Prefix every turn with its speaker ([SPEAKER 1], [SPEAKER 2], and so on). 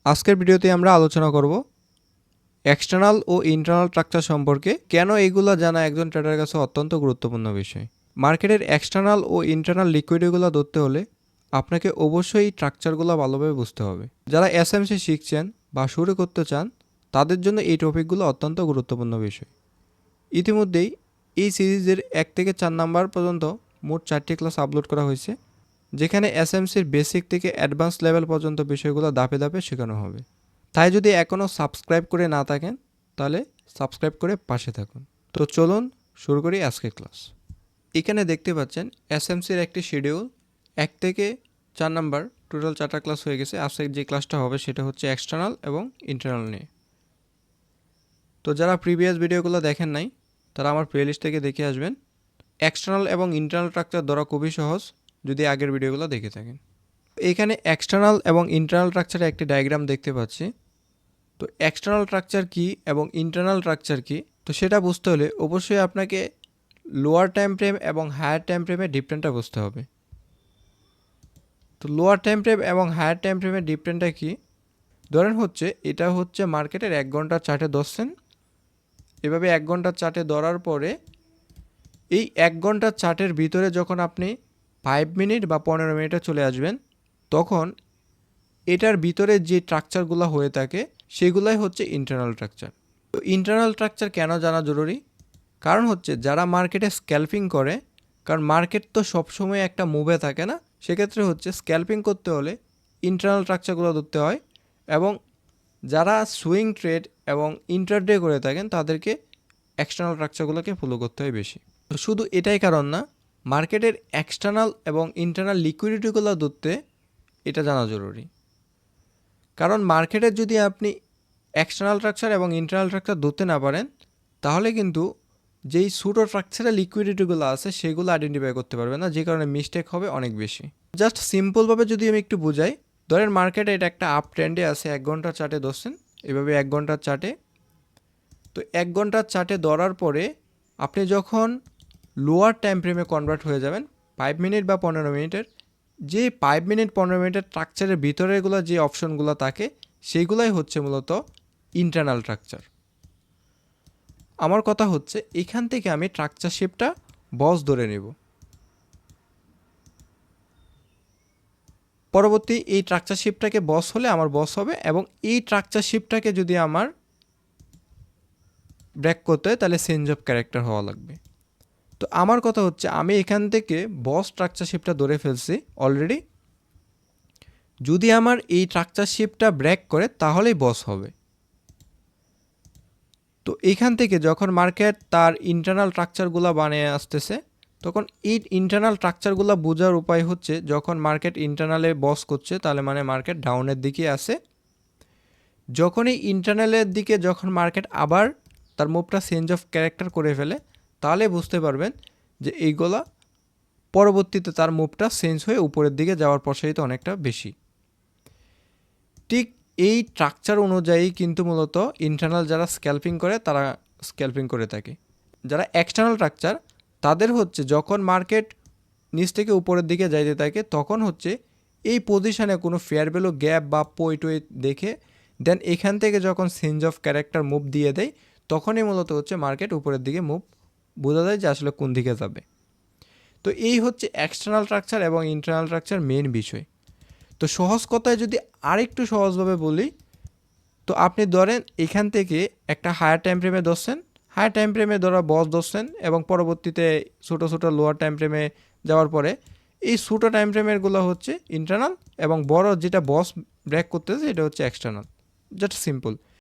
[SPEAKER 1] আজকের ভিডিওতে আমরা আলোচনা করব এক্সটার্নাল ও ইন্টারনাল স্ট্রাকচার সম্পর্কে। কেন এইগুলো জানা একজন ট্রেডারের কাছে অত্যন্ত গুরুত্বপূর্ণ বিষয়। মার্কেটের এক্সটার্নাল ও ইন্টারনাল লিকুইডিটিগুলো ধরতে হলে আপনাকে অবশ্যই এই স্ট্রাকচারগুলো ভালোভাবে বুঝতে হবে। যারা এসএমসি শিখছেন বা শুরু করতে চান তাদের জন্য এই টপিকগুলো অত্যন্ত গুরুত্বপূর্ণ বিষয়। ইতিমধ্যেই এই সিরিজের 1 থেকে 4 নাম্বার পর্যন্ত মোট 4টি ক্লাস আপলোড করা হয়েছে, যেখানে এসএমসির বেসিক থেকে অ্যাডভান্স লেভেল পর্যন্ত বিষয়গুলো ধাপে ধাপে শেখানো হবে। তাই যদি এখনও সাবস্ক্রাইব করে না থাকেন তাহলে সাবস্ক্রাইব করে পাশে থাকুন। তো চলুন শুরু করি আজকের ক্লাস। এখানে দেখতে পাচ্ছেন এসএমসির একটি শিডিউল 1 থেকে 4 নাম্বার, টোটাল 4টা ক্লাস হয়ে গেছে। আজকে যে ক্লাসটা হবে সেটা হচ্ছে এক্সটার্নাল এবং ইন্টারনাল নিয়ে। তো যারা প্রিভিয়াস ভিডিওগুলো দেখেন নাই তারা আমার প্লেলিস্ট থেকে দেখে আসবেন। এক্সটার্নাল এবং ইন্টারনাল স্ট্রাকচার ধরা খুবই সহজ যদি আগের ভিডিওগুলো দেখে থাকেন। এখানে এক্সটার্নাল এবং ইন্টারনাল স্ট্রাকচারে একটি ডায়াগ্রাম দেখতে পাচ্ছি। তো এক্সটার্নাল স্ট্রাকচার কী এবং ইন্টারনাল স্ট্রাকচার কী, তো সেটা বুঝতে হলে অবশ্যই আপনাকে লোয়ার টাইম ফ্রেম এবং হায়ার টাইম ফ্রেমের ডিফারেন্সটা বুঝতে হবে। তো লোয়ার টাইম ফ্রেম এবং হায়ার টাইম ফ্রেমের ডিফারেন্সটা কী, ধরেন হচ্ছে এটা হচ্ছে মার্কেটের 1 ঘন্টার চার্টে ধরছেন। এভাবে 1 ঘন্টার চার্টে ধরার পরে এই 1 ঘন্টার চার্টের ভিতরে যখন আপনি 5 মিনিট বা 15 মিনিটে চলে আসবেন, তখন এটার ভিতরে যে স্ট্রাকচারগুলো হয়ে থাকে সেগুলাই হচ্ছে ইন্টারনাল স্ট্রাকচার। তো ইন্টারনাল স্ট্রাকচার কেন জানা জরুরি? কারণ হচ্ছে যারা মার্কেটে স্ক্যালপিং করে, কারণ মার্কেট তো সবসময় একটা মুভে থাকে না, সেক্ষেত্রে হচ্ছে স্ক্যালপিং করতে হলে ইন্টারনাল স্ট্রাকচারগুলো ধরতে হয়। এবং যারা সুইং ট্রেড এবং ইন্টারডে করে থাকেন তাদেরকে এক্সটার্নাল স্ট্রাকচারগুলোকে ফলো করতে হয় বেশি। তো শুধু এটাই কারণ না, মার্কেটের এক্সটার্নাল এবং ইন্টারনাল লিকুইডিটিগুলো ধরতে এটা জানা জরুরি। কারণ মার্কেটের যদি আপনি এক্সটার্নাল স্ট্রাকচার এবং ইন্টারনাল স্ট্রাকচার ধরতে না পারেন তাহলে কিন্তু যেই সুটো স্ট্রাকচারের লিকুইডিটিগুলো আছে সেগুলো আইডেন্টিফাই করতে পারবে না, যে কারণে মিস্টেক হবে অনেক বেশি। জাস্ট সিম্পলভাবে যদি আমি একটু বুঝাই, ধরেন মার্কেটে এটা একটা আপ ট্রেন্ডে আছে, 1 ঘন্টার চার্টে ধরছেন, এভাবে 1 ঘন্টার চার্টে। তো 1 ঘন্টার চার্টে ধরার পরে আপনি যখন লোয়ার টাইম ফ্রেমে কনভার্ট হয়ে যাবেন 5 মিনিট বা 15 মিনিটের, যে 5 মিনিট 15 মিনিটের স্ট্রাকচারের ভিতরেগুলো যে অপশনগুলো থাকে সেইগুলাই হচ্ছে মূলত ইন্টারনাল স্ট্রাকচার। আমার কথা হচ্ছে এখান থেকে আমি স্ট্রাকচার শেপটা বস ধরে নেব। পরবর্তী এই স্ট্রাকচার শেপটাকে বস হলে আমার বস হবে, এবং এই স্ট্রাকচার শেপটাকে যদি আমার ব্রেক করতে হয় তাহলে চেঞ্জ অফ ক্যারেক্টার হওয়া লাগবে। তো আমার কথা হচ্ছে আমি এখান থেকে বস স্ট্রাকচার শেপটা ধরে ফেলছি অলরেডি। যদি আমার এই স্ট্রাকচার শেপটা ব্রেক করে তাহলেই বস হবে। তো এখান থেকে যখন মার্কেট তার ইন্টারনাল স্ট্রাকচারগুলো বানিয়ে আসতেছে, তখন এই ইন্টারনাল স্ট্রাকচারগুলো বোঝার উপায় হচ্ছে যখন মার্কেট ইন্টারনালে বস করছে তাহলে মানে মার্কেট ডাউনের দিকে আসে। যখন এই ইন্টারনালের দিকে যখন মার্কেট আবার তার মুভটা চেঞ্জ অফ ক্যারেক্টার করে ফেলে তাহলে বুঝতে পারবেন যে এইগুলা পরবর্তীতে তার মুভটা চেঞ্জ হয়ে উপরের দিকে যাওয়ার প্রসারিত অনেকটা বেশি। ঠিক এই স্ট্রাকচার অনুযায়ী কিন্তু মূলত ইন্টারনাল যারা স্ক্যালপিং করে তারা স্ক্যালপিং করে থাকে। যারা এক্সটার্নাল স্ট্রাকচার তাদের হচ্ছে যখন মার্কেট নিচ থেকে উপরের দিকে যাইতে থাকে তখন হচ্ছে এই পজিশানে কোনো ফেয়ার ভ্যালু গ্যাপ বা পয়েন্ট দেখে দেন এখান থেকে যখন চেঞ্জ অফ ক্যারেক্টার মুভ দিয়ে দেয় তখনই মূলত হচ্ছে মার্কেট উপরের দিকে মুভ বোঝা যায় যে আসলে কোন দিকে যাবে। তো এই হচ্ছে এক্সটার্নাল স্ট্রাকচার এবং ইন্টারনাল স্ট্রাকচার মেন বিষয়। তো সহজ কথায় যদি আরেকটু সহজভাবে বলি, তো আপনি ধরেন এখান থেকে একটা হায়ার টাইম ফ্রেমে ধরছেন, হায়ার টাইম ফ্রেমে ধরা বস ধরছেন, এবং পরবর্তীতে ছোটো ছোটো লোয়ার টাইম ফ্রেমে যাওয়ার পরে এই ছোটো টাইম ফ্রেমেরগুলো হচ্ছে ইন্টারনাল এবং বড় যেটা বস ব্রেক করতেছে এটা হচ্ছে এক্সটার্নাল। Just simple.